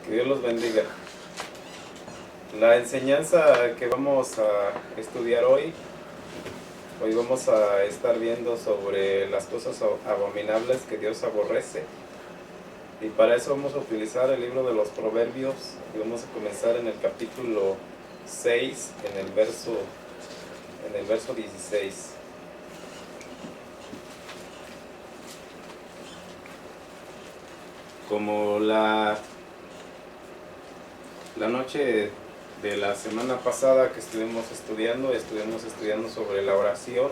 Que Dios los bendiga. La enseñanza que vamos a estudiar hoy vamos a estar viendo sobre las cosas abominables que Dios aborrece. Y para eso vamos a utilizar el libro de los Proverbios y vamos a comenzar en el capítulo 6, en el verso 16. Como la noche de la semana pasada que estuvimos estudiando sobre la oración.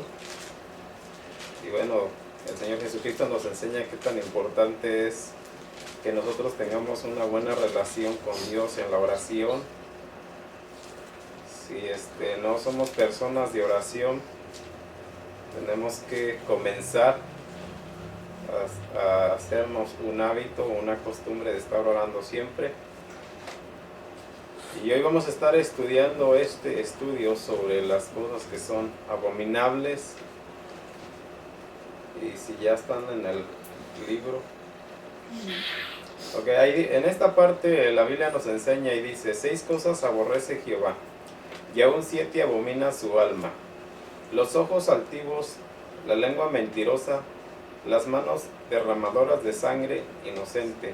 Y bueno, el Señor Jesucristo nos enseña qué tan importante es que nosotros tengamos una buena relación con Dios en la oración. Si no somos personas de oración, tenemos que comenzar a hacernos un hábito, una costumbre de estar orando siempre. Y hoy vamos a estar estudiando este estudio sobre las cosas que son abominables. Y si ya están en el libro. Ok, ahí, en esta parte la Biblia nos enseña y dice: 6 cosas aborrece Jehová, y aún 7 abomina su alma: los ojos altivos, la lengua mentirosa, las manos derramadoras de sangre inocente,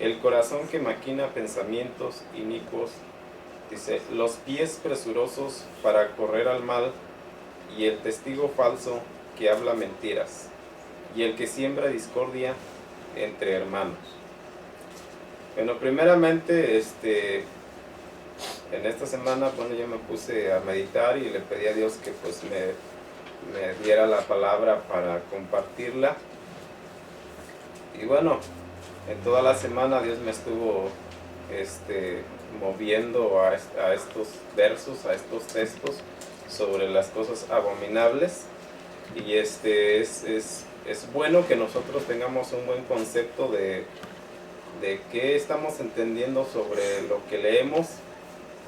el corazón que maquina pensamientos inicuos. Dice: los pies presurosos para correr al mal, y el testigo falso que habla mentiras, y el que siembra discordia entre hermanos. Bueno, primeramente, en esta semana, yo me puse a meditar y le pedí a Dios que pues me diera la palabra para compartirla. Y bueno, en toda la semana Dios me estuvo moviendo a estos versos, a estos textos sobre las cosas abominables. Y es bueno que nosotros tengamos un buen concepto de qué estamos entendiendo sobre lo que leemos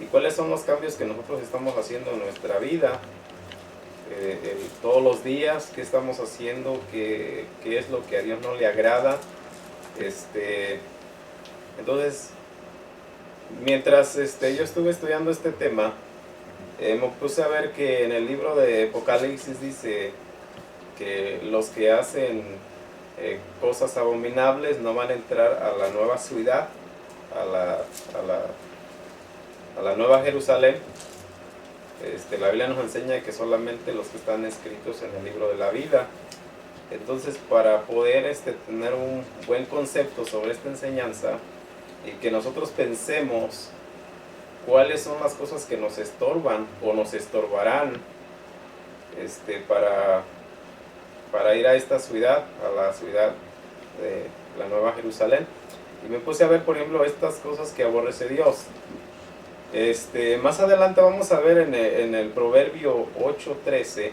y cuáles son los cambios que nosotros estamos haciendo en nuestra vida, todos los días, qué estamos haciendo, qué es lo que a Dios no le agrada. Entonces, mientras yo estuve estudiando este tema, me puse a ver que en el libro de Apocalipsis dice que los que hacen cosas abominables no van a entrar a la nueva ciudad, a la nueva Jerusalén. La Biblia nos enseña que solamente los que están escritos en el libro de la vida. Entonces, para poder tener un buen concepto sobre esta enseñanza y que nosotros pensemos cuáles son las cosas que nos estorban o nos estorbarán para ir a esta ciudad, a la ciudad de la Nueva Jerusalén. Y me puse a ver, por ejemplo, estas cosas que aborrece Dios. Más adelante vamos a ver en el Proverbio 8:13,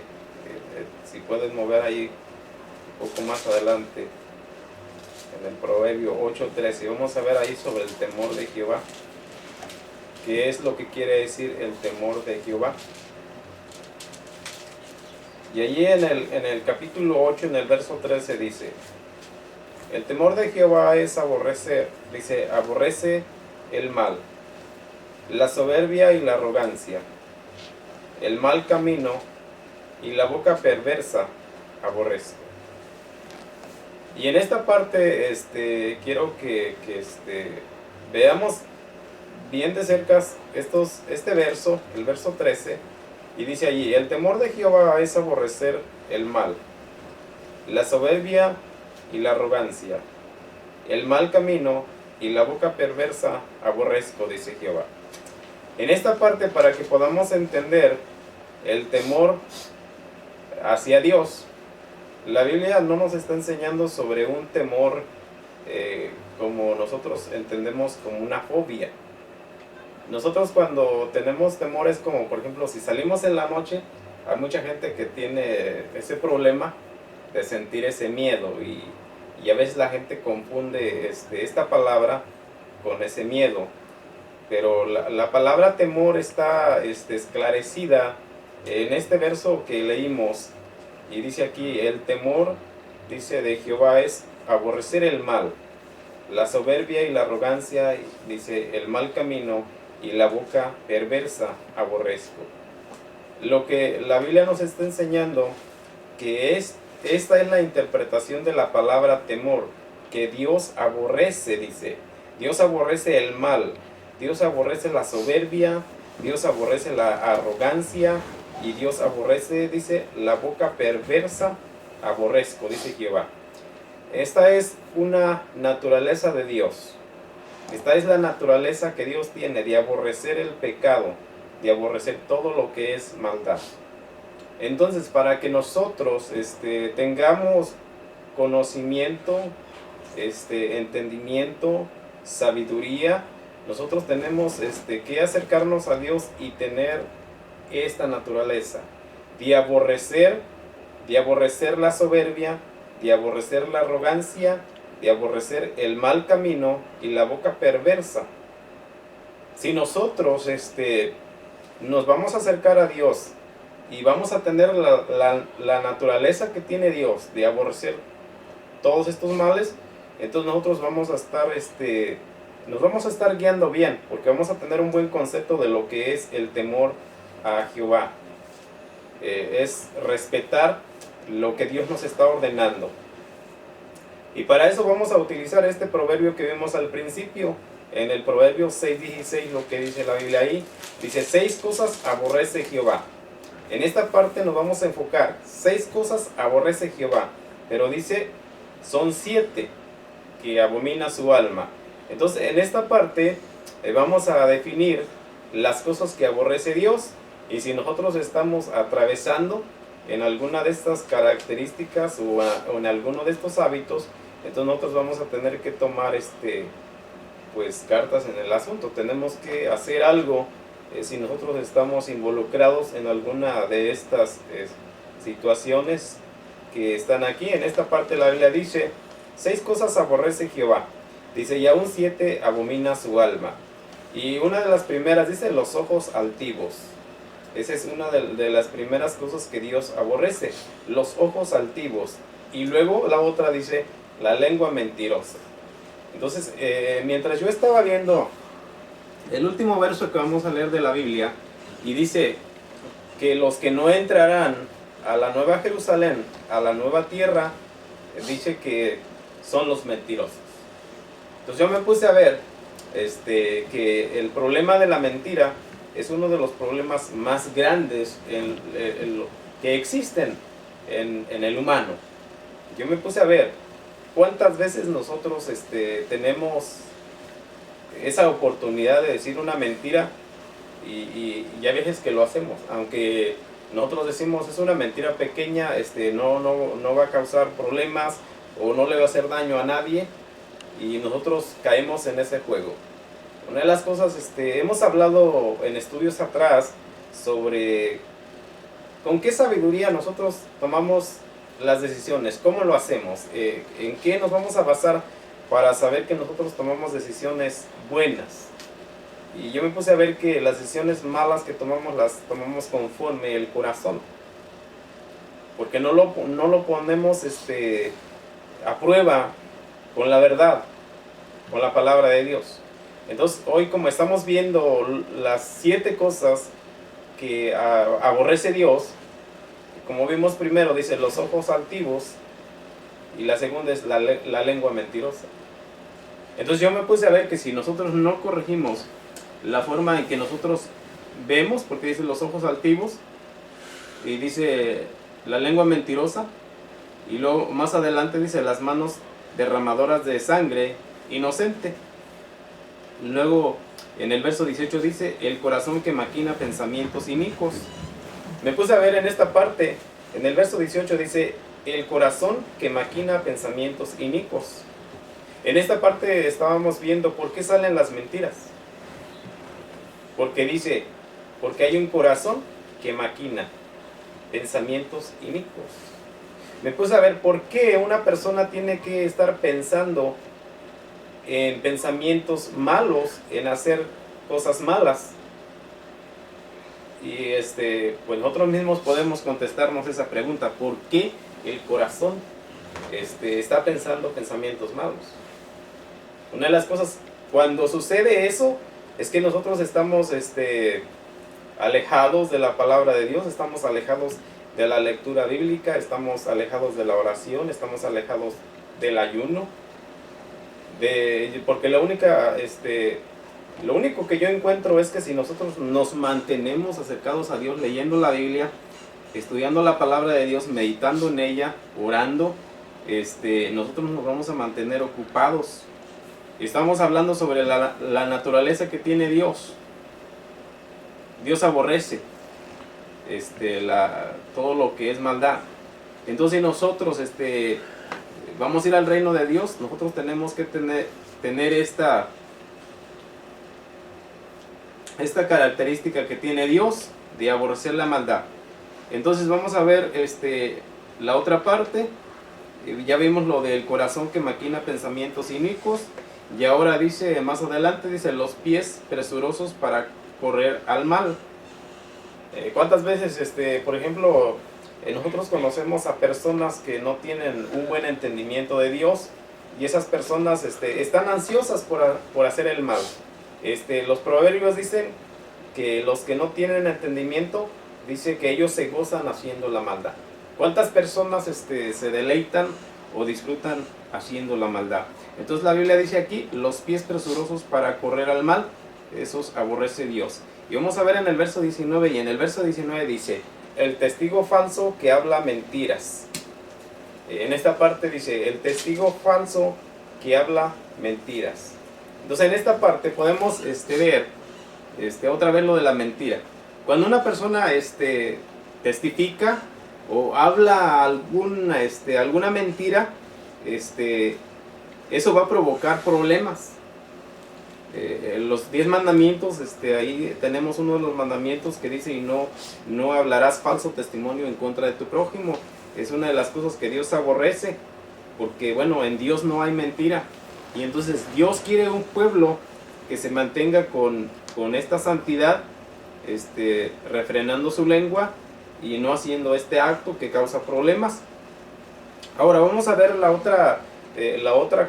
si puedes mover ahí un poco más adelante, en el Proverbio 8:13, vamos a ver ahí sobre el temor de Jehová. ¿Qué es lo que quiere decir el temor de Jehová? Y allí en el capítulo 8, en el verso 13 dice: el temor de Jehová es aborrecer, dice, aborrece el mal, la soberbia y la arrogancia, el mal camino y la boca perversa aborrece. Y en esta parte quiero que veamos bien de cerca este verso, el verso 13, y dice allí: el temor de Jehová es aborrecer el mal, la soberbia y la arrogancia, el mal camino y la boca perversa aborrezco, dice Jehová. En esta parte, para que podamos entender el temor hacia Dios, la Biblia no nos está enseñando sobre un temor como nosotros entendemos como una fobia. Nosotros cuando tenemos temores, como por ejemplo si salimos en la noche, hay mucha gente que tiene ese problema de sentir ese miedo y a veces la gente confunde esta palabra con ese miedo. Pero la palabra temor está esclarecida en este verso que leímos, y dice aquí: el temor, dice, de Jehová es aborrecer el mal, la soberbia y la arrogancia, dice, el mal camino y la boca perversa aborrezco. Lo que la Biblia nos está enseñando, que esta es la interpretación de la palabra temor, que Dios aborrece, dice. Dios aborrece el mal, Dios aborrece la soberbia, Dios aborrece la arrogancia y Dios aborrece, dice, la boca perversa aborrezco, dice Jehová. Esta es una naturaleza de Dios. Esta es la naturaleza que Dios tiene de aborrecer el pecado, de aborrecer todo lo que es maldad. Entonces, para que nosotros tengamos conocimiento, entendimiento, sabiduría, nosotros tenemos que acercarnos a Dios y tener esta naturaleza de aborrecer la soberbia, de aborrecer la arrogancia, de aborrecer el mal camino y la boca perversa. Si nosotros nos vamos a acercar a Dios y vamos a tener la naturaleza que tiene Dios de aborrecer todos estos males, entonces nosotros vamos a estar nos vamos a estar guiando bien, porque vamos a tener un buen concepto de lo que es el temor a Jehová. Es respetar lo que Dios nos está ordenando. Y para eso vamos a utilizar este proverbio que vimos al principio, en el proverbio 6:16, lo que dice la Biblia ahí. Dice, 6 cosas aborrece Jehová. En esta parte nos vamos a enfocar. 6 cosas aborrece Jehová. Pero dice, son 7 que abomina su alma. Entonces, en esta parte vamos a definir las cosas que aborrece Dios. Y si nosotros estamos atravesando en alguna de estas características o en alguno de estos hábitos, entonces nosotros vamos a tener que tomar pues cartas en el asunto. Tenemos que hacer algo si nosotros estamos involucrados en alguna de estas situaciones que están aquí. En esta parte la Biblia dice, 6 cosas aborrece Jehová. Dice, y aún 7 abomina su alma. Y una de las primeras dice, los ojos altivos. Esa es una de las primeras cosas que Dios aborrece, los ojos altivos. Y luego la otra dice, la lengua mentirosa. Entonces, mientras yo estaba viendo el último verso que vamos a leer de la Biblia, y dice que los que no entrarán a la nueva Jerusalén, a la nueva tierra, dice que son los mentirosos. Entonces yo me puse a ver que el problema de la mentira es uno de los problemas más grandes que existen en el humano. Yo me puse a ver cuántas veces nosotros tenemos esa oportunidad de decir una mentira y ya veces que lo hacemos, aunque nosotros decimos es una mentira pequeña, no va a causar problemas o no le va a hacer daño a nadie, y nosotros caemos en ese juego. Una de las cosas, hemos hablado en estudios atrás sobre con qué sabiduría nosotros tomamos las decisiones, cómo lo hacemos, en qué nos vamos a basar para saber que nosotros tomamos decisiones buenas. Y yo me puse a ver que las decisiones malas que tomamos las tomamos conforme el corazón, porque no lo ponemos a prueba con la verdad, con la palabra de Dios. Entonces hoy, como estamos viendo las 7 cosas que aborrece Dios, como vimos primero, dice los ojos altivos, y la segunda es la lengua mentirosa. Entonces yo me puse a ver que si nosotros no corregimos la forma en que nosotros vemos, porque dice los ojos altivos y dice la lengua mentirosa, y luego más adelante dice las manos derramadoras de sangre inocente. Luego en el verso 18 dice el corazón que maquina pensamientos inicuos. Me puse a ver en esta parte, en el verso 18 dice el corazón que maquina pensamientos inicuos. En esta parte estábamos viendo por qué salen las mentiras. Porque dice, porque hay un corazón que maquina pensamientos inicuos. Me puse a ver por qué una persona tiene que estar pensando en pensamientos malos, en hacer cosas malas. Y pues nosotros mismos podemos contestarnos esa pregunta, ¿por qué el corazón está pensando pensamientos malos? Una de las cosas, cuando sucede eso, es que nosotros estamos alejados de la palabra de Dios, estamos alejados de la lectura bíblica, estamos alejados de la oración, estamos alejados del ayuno, porque lo único que yo encuentro es que si nosotros nos mantenemos acercados a Dios leyendo la Biblia, estudiando la palabra de Dios, meditando en ella, orando, nosotros nos vamos a mantener ocupados. Estamos hablando sobre la naturaleza que tiene Dios. Dios aborrece todo lo que es maldad. Entonces nosotros vamos a ir al reino de Dios. Nosotros tenemos que tener esta característica que tiene Dios de aborrecer la maldad. Entonces vamos a ver la otra parte. Ya vimos lo del corazón que maquina pensamientos inicuos. Y ahora dice, más adelante dice, los pies presurosos para correr al mal. ¿Cuántas veces, por ejemplo, nosotros conocemos a personas que no tienen un buen entendimiento de Dios, y esas personas están ansiosas por hacer el mal? Los proverbios dicen que los que no tienen entendimiento, dice que ellos se gozan haciendo la maldad. ¿Cuántas personas se deleitan o disfrutan haciendo la maldad? Entonces la Biblia dice aquí, los pies presurosos para correr al mal, esos aborrece Dios. Y vamos a ver en el verso 19, y en el verso 19 dice, el testigo falso que habla mentiras. En esta parte dice, el testigo falso que habla mentiras. Entonces en esta parte podemos ver otra vez lo de la mentira. Cuando una persona testifica o habla alguna mentira, eso va a provocar problemas. Los 10 mandamientos, ahí tenemos uno de los mandamientos que dice, y no hablarás falso testimonio en contra de tu prójimo. Es una de las cosas que Dios aborrece, porque bueno, en Dios no hay mentira. Y entonces Dios quiere un pueblo que se mantenga con esta santidad, refrenando su lengua y no haciendo este acto que causa problemas. Ahora vamos a ver la otra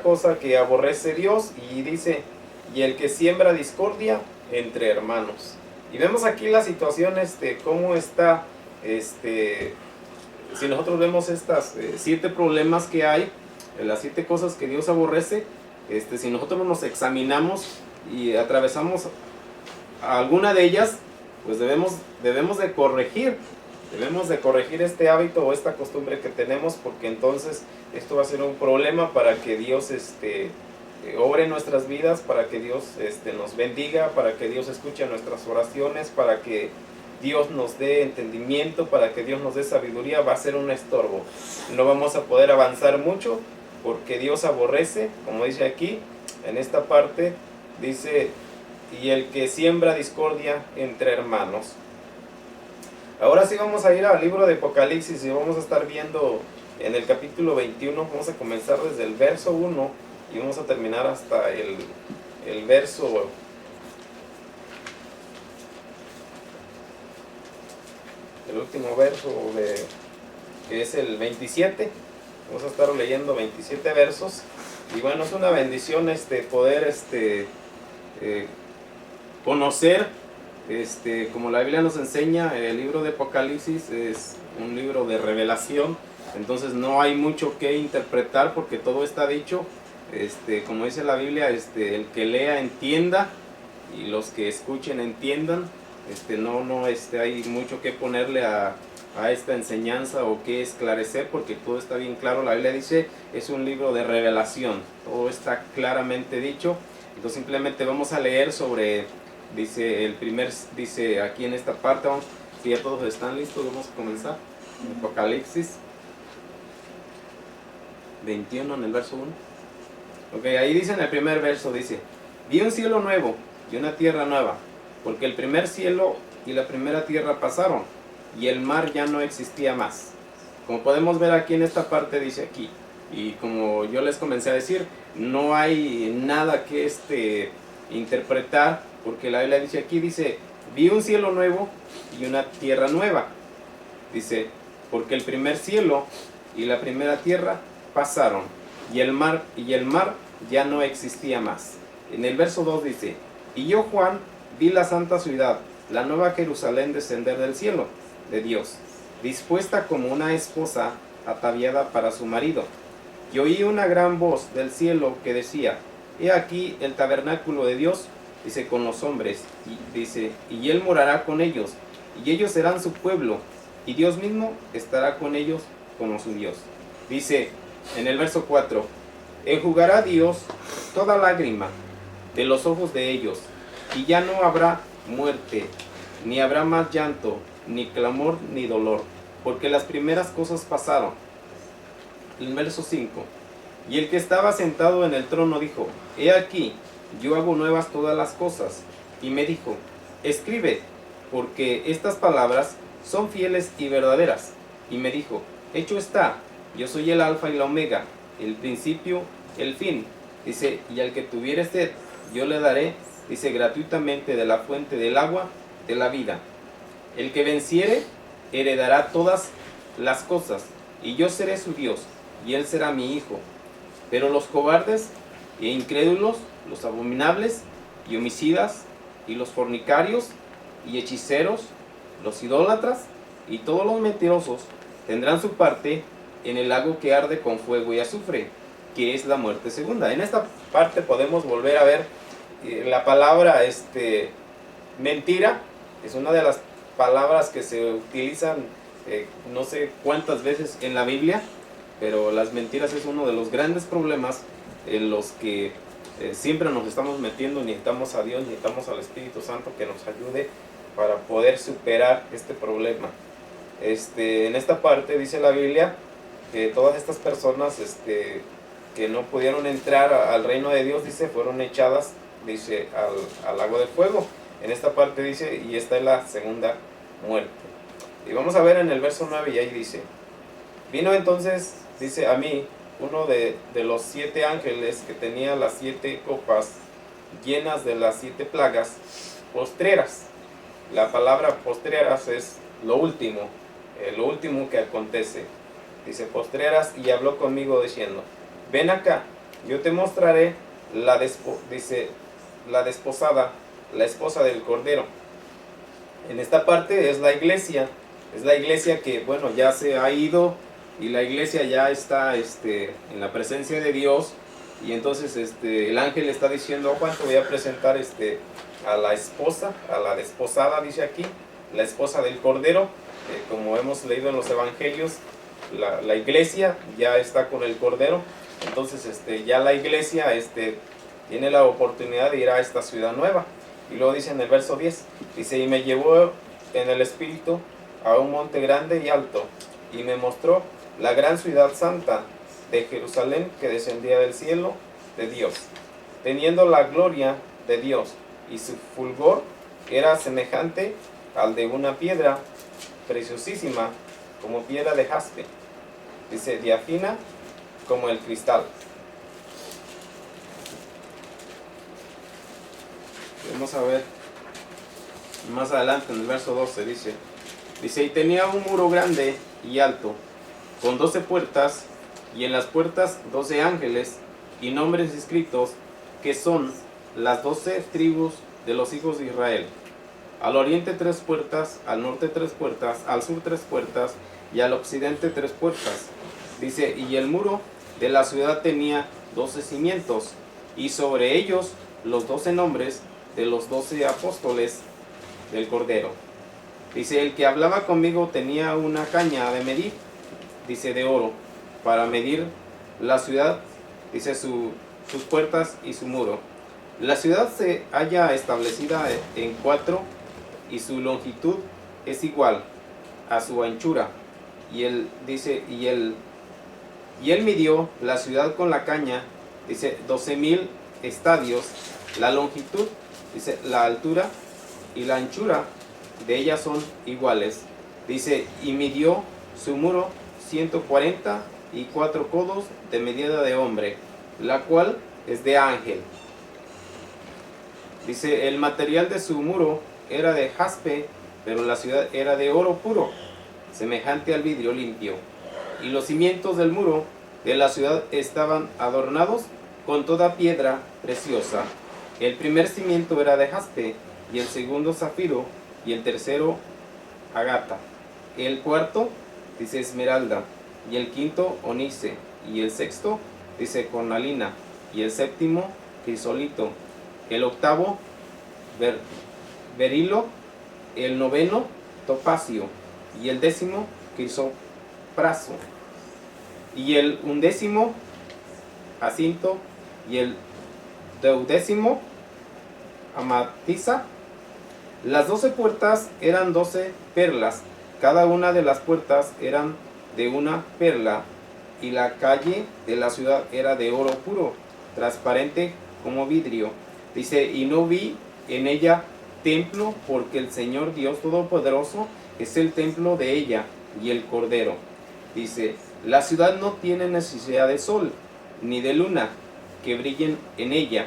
cosa que aborrece Dios, y dice, y el que siembra discordia entre hermanos. Y vemos aquí la situación, cómo está, si nosotros vemos estas 7 problemas que hay, las 7 cosas que Dios aborrece, si nosotros nos examinamos y atravesamos alguna de ellas, pues debemos de corregir este hábito o esta costumbre que tenemos, porque entonces esto va a ser un problema para que Dios obre en nuestras vidas, para que Dios nos bendiga, para que Dios escuche nuestras oraciones, para que Dios nos dé entendimiento, para que Dios nos dé sabiduría. Va a ser un estorbo. No vamos a poder avanzar mucho, porque Dios aborrece, como dice aquí, en esta parte, dice, y el que siembra discordia entre hermanos. Ahora sí vamos a ir al libro de Apocalipsis, y vamos a estar viendo en el capítulo 21, vamos a comenzar desde el verso 1, y vamos a terminar hasta el verso... el último verso, que es el 27. Vamos a estar leyendo 27 versos. Y bueno, es una bendición poder conocer, como la Biblia nos enseña, el libro de Apocalipsis es un libro de revelación. Entonces no hay mucho que interpretar, porque todo está dicho. Como dice la Biblia, el que lea entienda, y los que escuchen entiendan. No hay mucho que ponerle a esta enseñanza o que esclarecer, porque todo está bien claro. La Biblia dice, es un libro de revelación, todo está claramente dicho. Entonces simplemente vamos a leer sobre, dice aquí en esta parte, si ya todos están listos, vamos a comenzar. Apocalipsis 21 en el verso 1. Ok, ahí dice en el primer verso, dice, vi un cielo nuevo y una tierra nueva, porque el primer cielo y la primera tierra pasaron, y el mar ya no existía más. Como podemos ver aquí en esta parte, dice aquí, y como yo les comencé a decir, no hay nada que interpretar, porque la Biblia dice aquí, dice, vi un cielo nuevo y una tierra nueva. Dice, porque el primer cielo y la primera tierra pasaron, y el mar ya no existía más. En el verso 2 dice, y yo, Juan, vi la santa ciudad, la nueva Jerusalén, descender del cielo de Dios, dispuesta como una esposa ataviada para su marido. Y oí una gran voz del cielo que decía, he aquí el tabernáculo de Dios, dice, con los hombres, y dice, y él morará con ellos, y ellos serán su pueblo, y Dios mismo estará con ellos como su Dios. Dice en el verso 4, enjugará Dios toda lágrima de los ojos de ellos, y ya no habrá muerte, ni habrá más llanto, ni clamor, ni dolor, porque las primeras cosas pasaron. El verso 5, y el que estaba sentado en el trono dijo, he aquí, yo hago nuevas todas las cosas. Y me dijo, escribe, porque estas palabras son fieles y verdaderas. Y me dijo, hecho está, yo soy el alfa y la omega, el principio, el fin. Dice, y al que tuviere sed, yo le daré, dice, gratuitamente de la fuente del agua de la vida. El que venciere, heredará todas las cosas, y yo seré su Dios, y él será mi hijo. Pero los cobardes e incrédulos, los abominables y homicidas, y los fornicarios y hechiceros, los idólatras y todos los mentirosos tendrán su parte en el lago que arde con fuego y azufre, que es la muerte segunda. En esta parte podemos volver a ver la palabra mentira. Es una de las palabras que se utilizan no sé cuántas veces en la Biblia, pero las mentiras es uno de los grandes problemas en los que siempre nos estamos metiendo. Necesitamos a Dios, necesitamos al Espíritu Santo que nos ayude para poder superar este problema. En esta parte dice la Biblia que todas estas personas que no pudieron entrar al reino de Dios, dice, fueron echadas, dice, al lago de fuego. En esta parte dice, y esta es la segunda muerte. Y vamos a ver en el verso 9, y ahí dice, vino entonces, dice, a mí uno de los 7 ángeles que tenía las 7 copas llenas de las 7 plagas postreras. La palabra postreras es lo último que acontece. Dice postreras, y habló conmigo diciendo, ven acá, yo te mostraré la desposada, la esposa del Cordero. En esta parte es la iglesia que, bueno, ya se ha ido, y la iglesia ya está en la presencia de Dios. Y entonces el ángel está diciendo, Juan, te voy a presentar a la esposa, a la desposada, dice aquí, la esposa del Cordero. Como hemos leído en los evangelios, la iglesia ya está con el Cordero. Entonces ya la iglesia tiene la oportunidad de ir a esta ciudad nueva. Y luego dice en el verso 10, dice, y me llevó en el espíritu a un monte grande y alto, y me mostró la gran ciudad santa de Jerusalén, que descendía del cielo de Dios, teniendo la gloria de Dios, y su fulgor era semejante al de una piedra preciosísima, como piedra de jaspe, dice, diafina como el cristal. Vamos a ver más adelante en el verso 12, dice, y tenía un muro grande y alto, con 12 puertas, y en las puertas 12 ángeles, y nombres escritos, que son las 12 tribus de los hijos de Israel. Al oriente 3 puertas, al norte 3 puertas, al sur 3 puertas, y al occidente 3 puertas. Dice, y el muro de la ciudad tenía 12 cimientos, y sobre ellos los 12 nombres de los 12 apóstoles del Cordero. Dice, el que hablaba conmigo tenía una caña de medir, dice, de oro, para medir la ciudad, dice, sus puertas y su muro. La ciudad se halla establecida en 4, y su longitud es igual a su anchura. Y él dice, y él midió la ciudad con la caña, dice, 12,000 estadios. La longitud, dice, la altura y la anchura de ella son iguales. Dice, y midió su muro 144 codos de medida de hombre, la cual es de ángel. Dice, el material de su muro era de jaspe, pero la ciudad era de oro puro, semejante al vidrio limpio. Y los cimientos del muro de la ciudad estaban adornados con toda piedra preciosa. El primer cimiento era de jaspe, y el segundo zafiro, y el tercero agata. El cuarto, dice esmeralda, y el quinto onice, y el sexto, dice cornalina, y el séptimo crisolito, el octavo berilo, el noveno topacio, y el décimo crisopraso, y el undécimo jacinto, y el duodécimo amatista. Las 12 puertas eran 12 perlas, cada una de las puertas eran de una perla, y la calle de la ciudad era de oro puro, transparente como vidrio. Dice, y no vi en ella templo, porque el Señor Dios Todopoderoso es el templo de ella, y el Cordero. Dice, la ciudad no tiene necesidad de sol, ni de luna, que brillen en ella,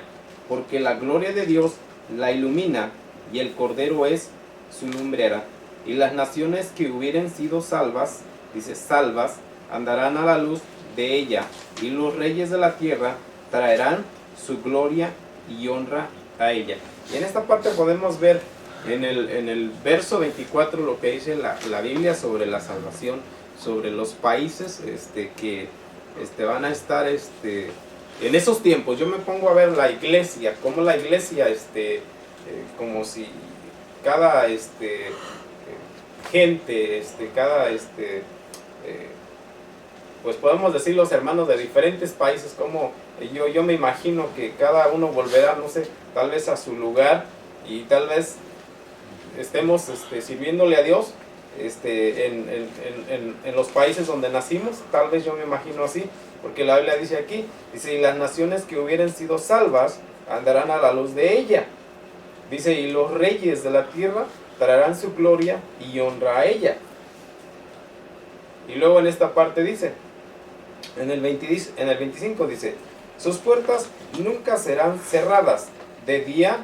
porque la gloria de Dios la ilumina, y el Cordero es su lumbrera. Y las naciones que hubieren sido salvas, dice, salvas, andarán a la luz de ella, y los reyes de la tierra traerán su gloria y honra a ella. Y en esta parte podemos ver en el verso 24 lo que dice la Biblia sobre la salvación, sobre los países que van a estar en esos tiempos. Yo me pongo a ver la iglesia, como la iglesia, como si cada gente, cada pues podemos decir los hermanos de diferentes países, como yo me imagino que cada uno volverá, no sé, tal vez a su lugar, y tal vez estemos sirviéndole a Dios en los países donde nacimos. Tal vez yo me imagino así, porque la Biblia dice aquí, dice, y las naciones que hubieran sido salvas andarán a la luz de ella. Dice, y los reyes de la tierra traerán su gloria y honra a ella. Y luego en esta parte dice, en el 25 dice, sus puertas nunca serán cerradas de día,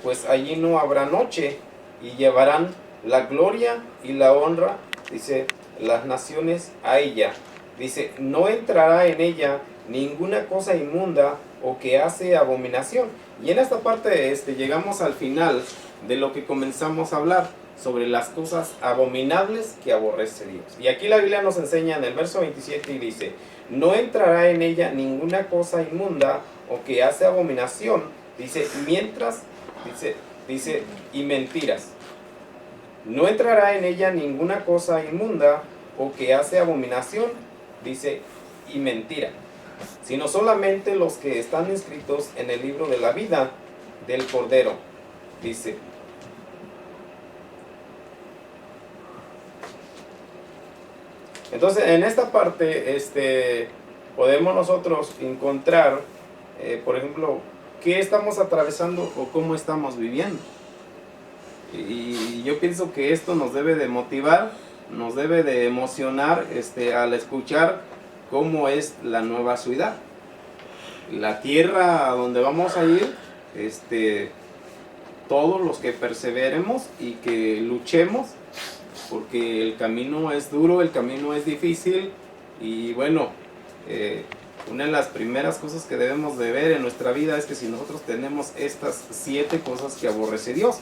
pues allí no habrá noche, y llevarán la gloria y la honra, dice, las naciones a ella. Dice, no entrará en ella ninguna cosa inmunda o que hace abominación. Y en esta parte llegamos al final de lo que comenzamos a hablar sobre las cosas abominables que aborrece Dios. Y aquí la Biblia nos enseña en el verso 27 y dice, no entrará en ella ninguna cosa inmunda o que hace abominación, dice, mientras, dice, y mentiras. No entrará en ella ninguna cosa inmunda o que hace abominación, dice, y mentira, sino solamente los que están inscritos en el libro de la vida del Cordero, dice. Entonces, en esta parte podemos nosotros encontrar, por ejemplo, qué estamos atravesando o cómo estamos viviendo. Y yo pienso que esto nos debe de motivar, nos debe de emocionar al escuchar cómo es la nueva ciudad, la tierra a donde vamos a ir. Todos los que perseveremos y que luchemos, porque el camino es duro, el camino es difícil, y bueno, una de las primeras cosas que debemos de ver en nuestra vida es que si nosotros tenemos estas 7 cosas que aborrece Dios,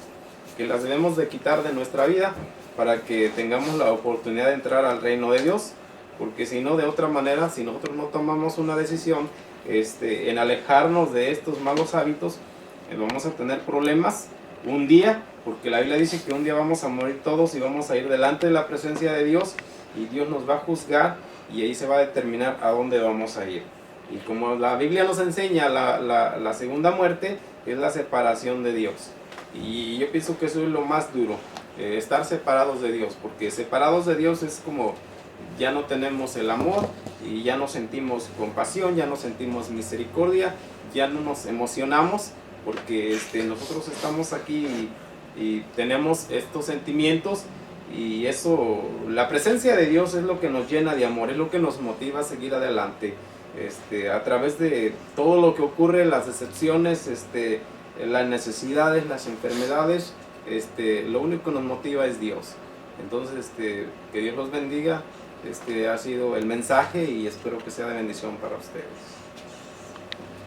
que las debemos de quitar de nuestra vida para que tengamos la oportunidad de entrar al reino de Dios, porque si no, de otra manera, si nosotros no tomamos una decisión en alejarnos de estos malos hábitos, vamos a tener problemas un día, porque la Biblia dice que un día vamos a morir todos y vamos a ir delante de la presencia de Dios, y Dios nos va a juzgar, y ahí se va a determinar a dónde vamos a ir. Y como la Biblia nos enseña, la segunda muerte es la separación de Dios. Y yo pienso que eso es lo más duro, estar separados de Dios, porque separados de Dios es como ya no tenemos el amor, y ya no sentimos compasión, ya no sentimos misericordia, ya no nos emocionamos, porque nosotros estamos aquí y tenemos estos sentimientos, y eso, la presencia de Dios es lo que nos llena de amor, es lo que nos motiva a seguir adelante, a través de todo lo que ocurre, las decepciones, las necesidades, las enfermedades, lo único que nos motiva es Dios. Entonces, que Dios los bendiga. Ha sido el mensaje, y espero que sea de bendición para ustedes.